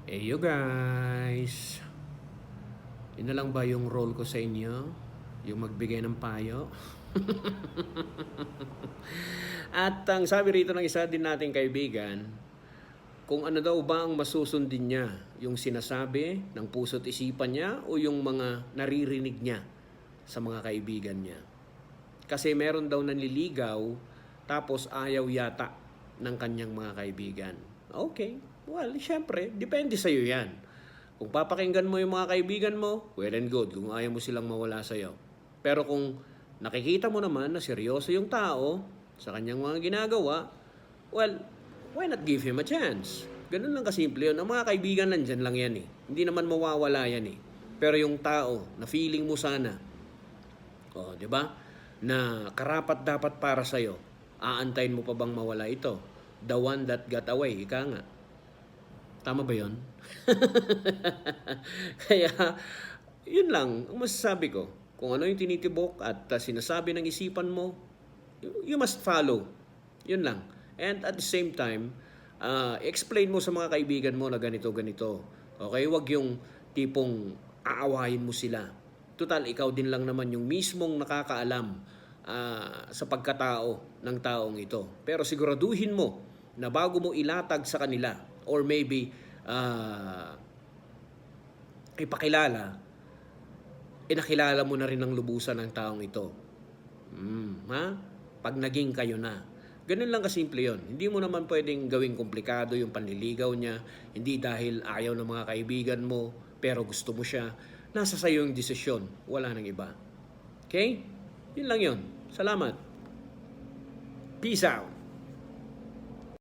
You guys, yun na lang ba yung role ko sa inyo? Yung magbigay ng payo? At ang sabi rito ng isa din nating kaibigan, kung ano daw ba ang masusundin niya, yung sinasabi ng puso't isipan niya o yung mga naririnig niya sa mga kaibigan niya. Kasi meron daw nanliligaw tapos ayaw yata ng kanyang mga kaibigan. Okay, well, syempre, depende sa'yo yan. Kung papakinggan mo yung mga kaibigan mo, well and good, kung ayaw mo silang mawala sa'yo. Pero kung nakikita mo naman na seryoso yung tao sa kanyang mga ginagawa, well, why not give him a chance? Ganun lang kasimple yun. Ang mga kaibigan nandyan lang yan eh. Hindi naman mawawala yan eh. Pero yung tao na feeling mo sana, di ba? Na karapat dapat para sa'yo, aantayin mo pa bang mawala ito? The one that got away, ika nga. Tama ba yun? Kaya, yun lang, ang masasabi ko. Kung ano yung tinitibok at sinasabi ng isipan mo, you must follow. Yun lang. And at the same time, explain mo sa mga kaibigan mo na ganito. Okay? Huwag yung tipong aawayin mo sila. Total, ikaw din lang naman yung mismong nakakaalam sa pagkatao ng taong ito. Pero siguraduhin mo na bago mo ilatag sa kanila or maybe ipakilala, nakilala mo na rin ang lubusan ng taong ito. Pag naging kayo na. Ganun lang kasimple yun. Hindi mo naman pwedeng gawing komplikado yung panliligaw niya. Hindi dahil ayaw ng mga kaibigan mo, pero gusto mo siya. Nasa sayo yung desisyon. Wala nang iba. Okay? Yun lang yun. Salamat. Peace out.